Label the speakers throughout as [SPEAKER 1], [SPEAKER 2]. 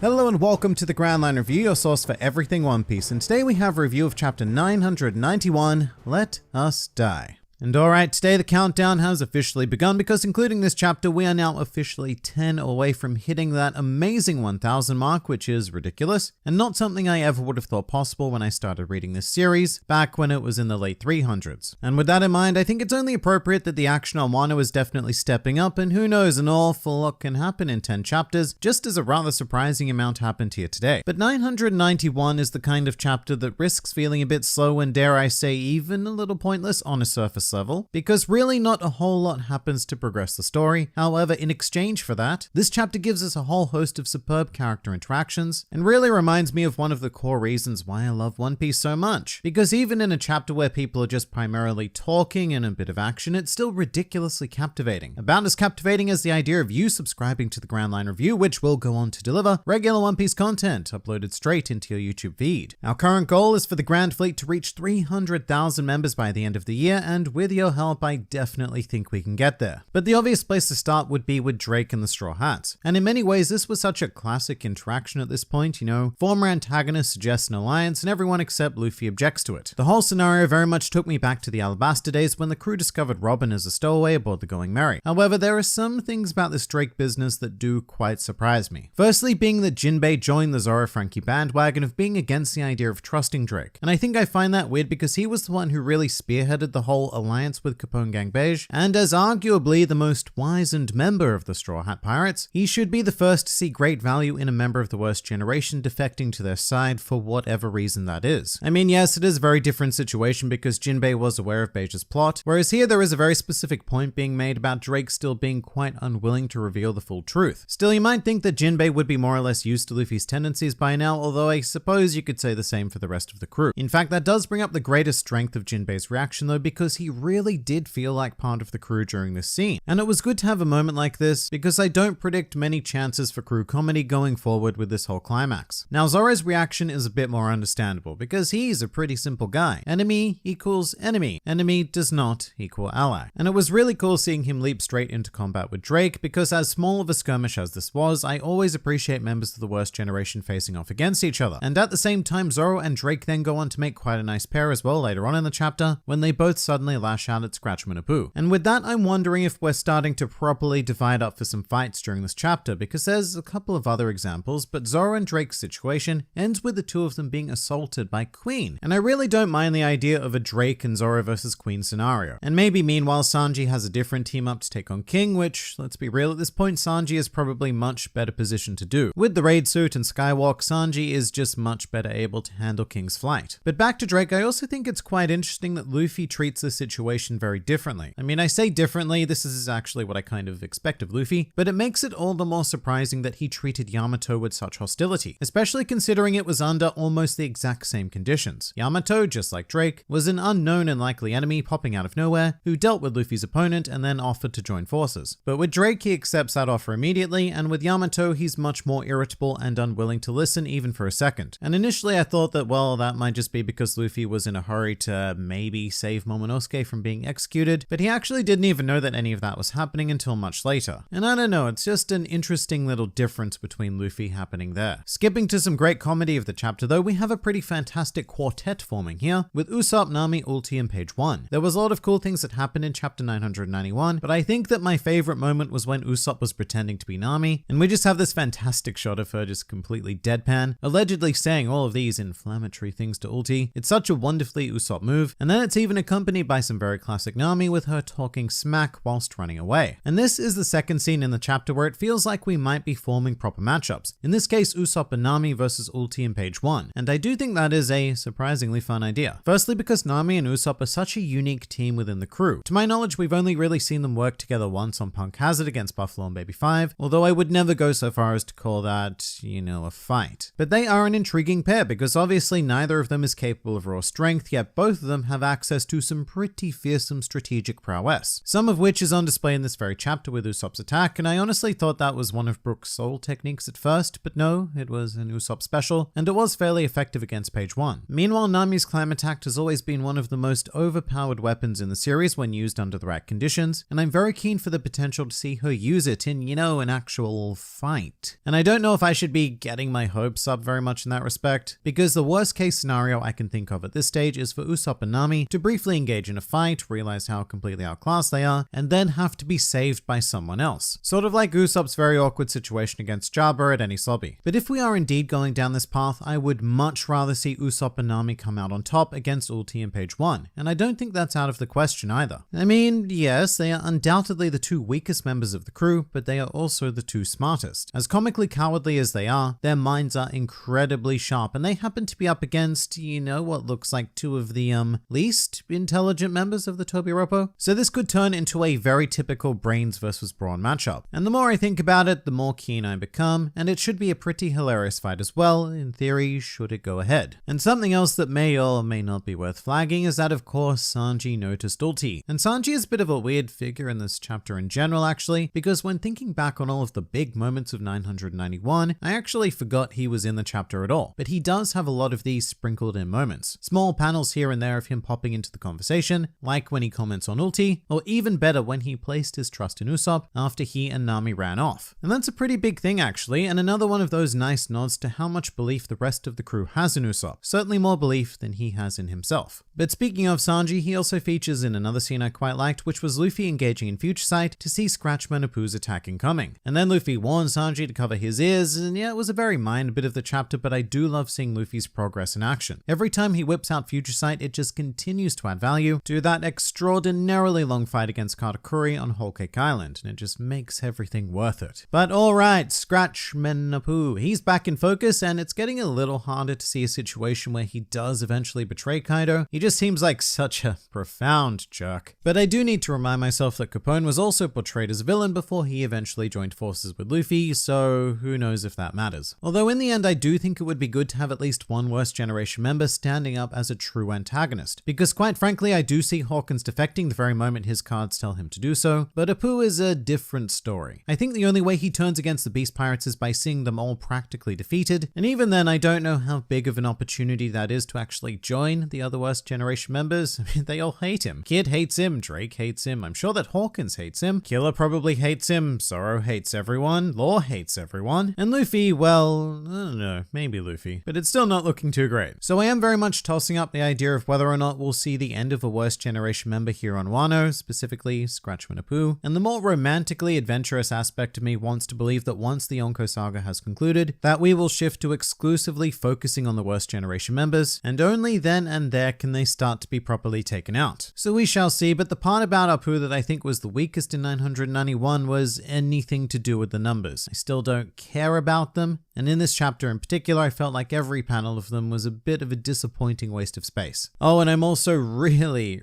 [SPEAKER 1] Hello and welcome to the Grand Line Review, your source for everything One Piece, and today we have a review of chapter 991, Let Us Die. And alright, today the countdown has officially begun because including this chapter, we are now officially 10 away from hitting that amazing 1000 mark, which is ridiculous, and not something I ever would have thought possible when I started reading this series, back when it was in the late 300s. And with that in mind, I think it's only appropriate that the action on Wano is definitely stepping up, and who knows, an awful lot can happen in 10 chapters, just as a rather surprising amount happened here today. But 991 is the kind of chapter that risks feeling a bit slow and, dare I say, even a little pointless on a surface level, because really not a whole lot happens to progress the story. However, in exchange for that, this chapter gives us a whole host of superb character interactions, and really reminds me of one of the core reasons why I love One Piece so much. Because even in a chapter where people are just primarily talking and a bit of action, it's still ridiculously captivating. About as captivating as the idea of you subscribing to the Grand Line Review, which will go on to deliver regular One Piece content uploaded straight into your YouTube feed. Our current goal is for the Grand Fleet to reach 300,000 members by the end of the year, and with your help, I definitely think we can get there. But the obvious place to start would be with Drake and the Straw Hats. And in many ways, this was such a classic interaction at this point, you know, former antagonists suggest an alliance and everyone except Luffy objects to it. The whole scenario very much took me back to the Alabasta days when the crew discovered Robin as a stowaway aboard the Going Merry. However, there are some things about this Drake business that do quite surprise me. Firstly, being that Jinbei joined the Zoro Frankie bandwagon of being against the idea of trusting Drake. And I think I find that weird because he was the one who really spearheaded the whole alliance with Capone Gang Beige, and as arguably the most wizened member of the Straw Hat Pirates, he should be the first to see great value in a member of the worst generation defecting to their side for whatever reason that is. I mean, yes, it is a very different situation because Jinbei was aware of Beige's plot, whereas here there is a very specific point being made about Drake still being quite unwilling to reveal the full truth. Still, you might think that Jinbei would be more or less used to Luffy's tendencies by now, although I suppose you could say the same for the rest of the crew. In fact, that does bring up the greatest strength of Jinbei's reaction though, because he really did feel like part of the crew during this scene. And it was good to have a moment like this because I don't predict many chances for crew comedy going forward with this whole climax. Now, Zoro's reaction is a bit more understandable because he's a pretty simple guy. Enemy equals enemy. Enemy does not equal ally. And it was really cool seeing him leap straight into combat with Drake because as small of a skirmish as this was, I always appreciate members of the worst generation facing off against each other. And at the same time, Zoro and Drake then go on to make quite a nice pair as well later on in the chapter when they both suddenly lash out at Scratchman Apu. And with that, I'm wondering if we're starting to properly divide up for some fights during this chapter because there's a couple of other examples, but Zoro and Drake's situation ends with the two of them being assaulted by Queen. And I really don't mind the idea of a Drake and Zoro versus Queen scenario. And maybe meanwhile Sanji has a different team up to take on King, which, let's be real, at this point Sanji is probably much better positioned to do. With the raid suit and skywalk, Sanji is just much better able to handle King's flight. But back to Drake, I also think it's quite interesting that Luffy treats this situation very differently. I mean, I say differently, this is actually what I kind of expect of Luffy, but it makes it all the more surprising that he treated Yamato with such hostility, especially considering it was under almost the exact same conditions. Yamato, just like Drake, was an unknown and likely enemy popping out of nowhere who dealt with Luffy's opponent and then offered to join forces. But with Drake, he accepts that offer immediately, and with Yamato, he's much more irritable and unwilling to listen even for a second. And initially I thought that, well, that might just be because Luffy was in a hurry to maybe save Momonosuke from being executed, but he actually didn't even know that any of that was happening until much later. And I don't know, it's just an interesting little difference between Luffy happening there. Skipping to some great comedy of the chapter though, we have a pretty fantastic quartet forming here, with Usopp, Nami, Ulti, and Page 1. There was a lot of cool things that happened in chapter 991, but I think that my favorite moment was when Usopp was pretending to be Nami, and we just have this fantastic shot of her just completely deadpan, allegedly saying all of these inflammatory things to Ulti. It's such a wonderfully Usopp move, and then it's even accompanied by some very classic Nami with her talking smack whilst running away. And this is the second scene in the chapter where it feels like we might be forming proper matchups. In this case, Usopp and Nami versus Ulti and Page 1. And I do think that is a surprisingly fun idea. Firstly, because Nami and Usopp are such a unique team within the crew. To my knowledge, we've only really seen them work together once on Punk Hazard against Buffalo and Baby 5, although I would never go so far as to call that, you know, a fight. But they are an intriguing pair because obviously neither of them is capable of raw strength, yet both of them have access to some pretty pretty fearsome strategic prowess, some of which is on display in this very chapter with Usopp's attack, and I honestly thought that was one of Brook's soul techniques at first, but no, it was an Usopp special, and it was fairly effective against Page 1. Meanwhile, Nami's clam attack has always been one of the most overpowered weapons in the series when used under the right conditions, and I'm very keen for the potential to see her use it in, an actual fight. And I don't know if I should be getting my hopes up very much in that respect, because the worst case scenario I can think of at this stage is for Usopp and Nami to briefly engage in a fight, realize how completely outclassed they are, and then have to be saved by someone else. Sort of like Usopp's very awkward situation against Jabba at Enies Lobby. But if we are indeed going down this path, I would much rather see Usopp and Nami come out on top against Ulti and Page 1, and I don't think that's out of the question either. I mean, yes, they are undoubtedly the two weakest members of the crew, but they are also the two smartest. As comically cowardly as they are, their minds are incredibly sharp, and they happen to be up against, what looks like two of the least intelligent members of the Tobiropo. So this could turn into a very typical brains versus brawn matchup. And the more I think about it, the more keen I become, and it should be a pretty hilarious fight as well, in theory, should it go ahead. And something else that may or may not be worth flagging is that, of course, Sanji noticed Ulti. And Sanji is a bit of a weird figure in this chapter in general, actually, because when thinking back on all of the big moments of 991, I actually forgot he was in the chapter at all. But he does have a lot of these sprinkled in moments. Small panels here and there of him popping into the conversation, like when he comments on Ulti, or even better when he placed his trust in Usopp after he and Nami ran off. And that's a pretty big thing actually, and another one of those nice nods to how much belief the rest of the crew has in Usopp. Certainly more belief than he has in himself. But speaking of Sanji, he also features in another scene I quite liked, which was Luffy engaging in Future Sight to see Scratchman Apoo's attack incoming. And then Luffy warns Sanji to cover his ears, and yeah, it was a very minor bit of the chapter, but I do love seeing Luffy's progress in action. Every time he whips out Future Sight, it just continues to add value to that extraordinarily long fight against Katakuri on Whole Cake Island, and it just makes everything worth it. But alright, Scratchman Apoo, he's back in focus, and it's getting a little harder to see a situation where he does eventually betray Kaido. He just seems like such a profound jerk. But I do need to remind myself that Capone was also portrayed as a villain before he eventually joined forces with Luffy, so who knows if that matters. Although in the end I do think it would be good to have at least one Worst Generation member standing up as a true antagonist, because quite frankly I do see Hawkins defecting the very moment his cards tell him to do so, but Apoo is a different story. I think the only way he turns against the Beast Pirates is by seeing them all practically defeated, and even then I don't know how big of an opportunity that is to actually join the other Worst Generation members. I mean, they all hate him. Kid hates him, Drake hates him, I'm sure that Hawkins hates him, Killer probably hates him, Zoro hates everyone, Law hates everyone, and Luffy, well, I don't know, maybe Luffy, but it's still not looking too great. So I am very much tossing up the idea of whether or not we'll see the end of a Worst Generation member here on Wano, specifically Scratchman Apoo, and the more romantically adventurous aspect of me wants to believe that once the Yonko saga has concluded, that we will shift to exclusively focusing on the Worst Generation members, and only then and there can they start to be properly taken out. So we shall see, but the part about Apoo that I think was the weakest in 991 was anything to do with the numbers. I still don't care about them, and in this chapter in particular, I felt like every panel of them was a bit of a disappointing waste of space. Oh, and I'm also really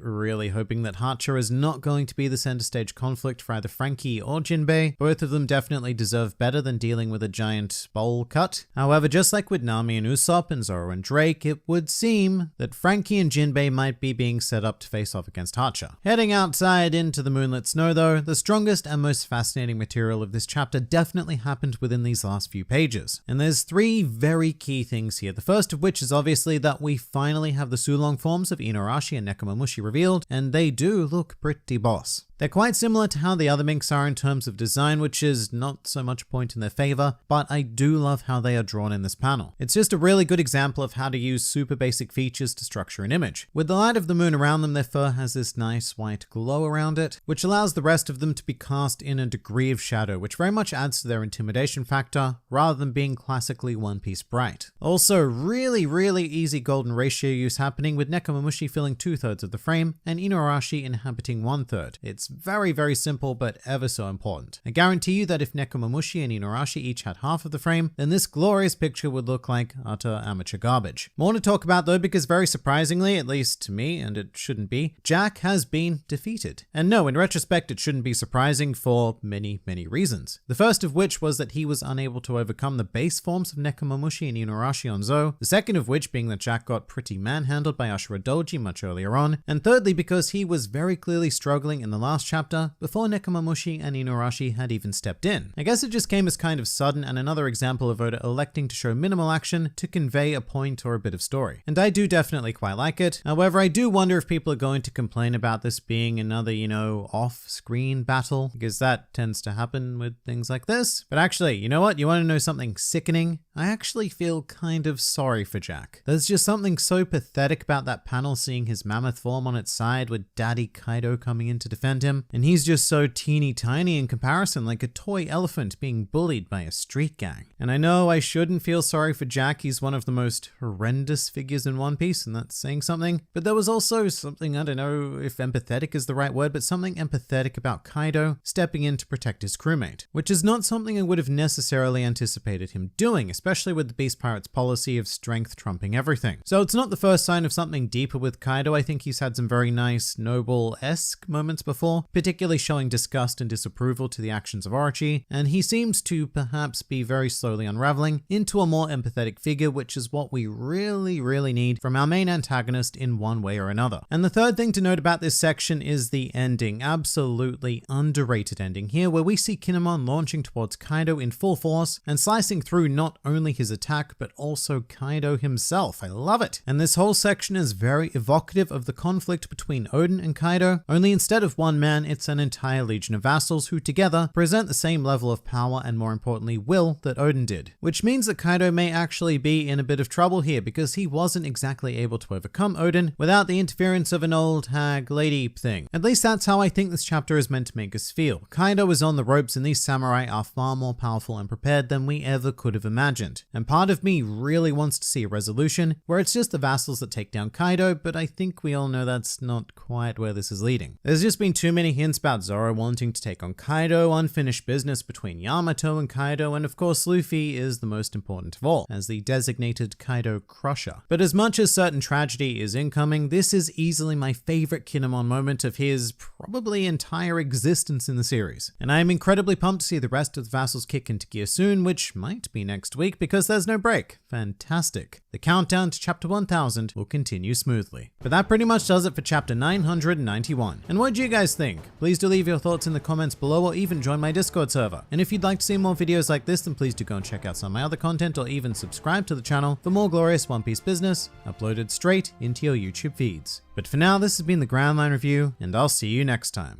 [SPEAKER 1] hoping that Hacha is not going to be the center stage conflict for either Frankie or Jinbei. Both of them definitely deserve better than dealing with a giant bowl cut. However, just like with Nami and Usopp and Zoro and Drake, it would seem that Frankie and Jinbei might be being set up to face off against Hacha. Heading outside into the moonlit snow though, the strongest and most fascinating material of this chapter definitely happened within these last few pages. And there's three very key things here. The first of which is obviously that we finally have the Sulong forms of Inuarashi and Nekomamushi revealed, and they do look pretty boss. They're quite similar to how the other minks are in terms of design, which is not so much a point in their favor, but I do love how they are drawn in this panel. It's just a really good example of how to use super basic features to structure an image. With the light of the moon around them, their fur has this nice white glow around it, which allows the rest of them to be cast in a degree of shadow, which very much adds to their intimidation factor, rather than being classically One Piece bright. Also, really easy golden ratio use happening with Nekomamushi filling 2/3 of the frame, and Inuarashi inhabiting 1/3. It's It's very, very simple, but ever so important. I guarantee you that if Nekomamushi and Inuarashi each had half of the frame, then this glorious picture would look like utter amateur garbage. More to talk about though, because very surprisingly, at least to me, and it shouldn't be, Jack has been defeated. And no, in retrospect, it shouldn't be surprising for many, many reasons. The first of which was that he was unable to overcome the base forms of Nekomamushi and Inuarashi on Zou. The second of which being that Jack got pretty manhandled by Ashura Doji much earlier on. And thirdly, because he was very clearly struggling in the last chapter before Nekomamushi and Inuarashi had even stepped in. I guess it just came as kind of sudden and another example of Oda electing to show minimal action to convey a point or a bit of story. And I do definitely quite like it. However, I do wonder if people are going to complain about this being another, off-screen battle, because that tends to happen with things like this. But actually, you know what? You want to know something sickening? I actually feel kind of sorry for Jack. There's just something so pathetic about that panel seeing his mammoth form on its side with Daddy Kaido coming in to defend him, and he's just so teeny tiny in comparison, like a toy elephant being bullied by a street gang. And I know I shouldn't feel sorry for Jack, he's one of the most horrendous figures in One Piece, and that's saying something, but there was also something, I don't know if empathetic is the right word, but something empathetic about Kaido stepping in to protect his crewmate, which is not something I would have necessarily anticipated him doing, especially with the Beast Pirates policy of strength trumping everything. So it's not the first sign of something deeper with Kaido. I think he's had some very nice Noble-esque moments before, particularly showing disgust and disapproval to the actions of Orochi, and he seems to perhaps be very slowly unraveling into a more empathetic figure, which is what we really need from our main antagonist in one way or another. And the third thing to note about this section is the ending, absolutely underrated ending here, where we see Kinemon launching towards Kaido in full force and slicing through not only his attack, but also Kaido himself. I love it. And this whole section is very evocative of the conflict between Oden and Kaido, only instead of one man, it's an entire legion of vassals who together present the same level of power and more importantly will that Oden did. Which means that Kaido may actually be in a bit of trouble here because he wasn't exactly able to overcome Oden without the interference of an old hag lady thing. At least that's how I think this chapter is meant to make us feel. Kaido is on the ropes and these samurai are far more powerful and prepared than we ever could have imagined. And part of me really wants to see a resolution where it's just the vassals that take down Kaido, but I think we all know that's not quite where this is leading. There's just been too many hints about Zoro wanting to take on Kaido, unfinished business between Yamato and Kaido, and of course Luffy is the most important of all, as the designated Kaido crusher. But as much as certain tragedy is incoming, this is easily my favorite Kinemon moment of his probably entire existence in the series. And I am incredibly pumped to see the rest of the vassals kick into gear soon, which might be next week because there's no break. Fantastic. The countdown to chapter 1000 will continue smoothly. But that pretty much does it for chapter 991. And what do you guys think? Please do leave your thoughts in the comments below or even join my Discord server. And if you'd like to see more videos like this, then please do go and check out some of my other content or even subscribe to the channel for more glorious One Piece business uploaded straight into your YouTube feeds. But for now, this has been the Grand Line Review, and I'll see you next time.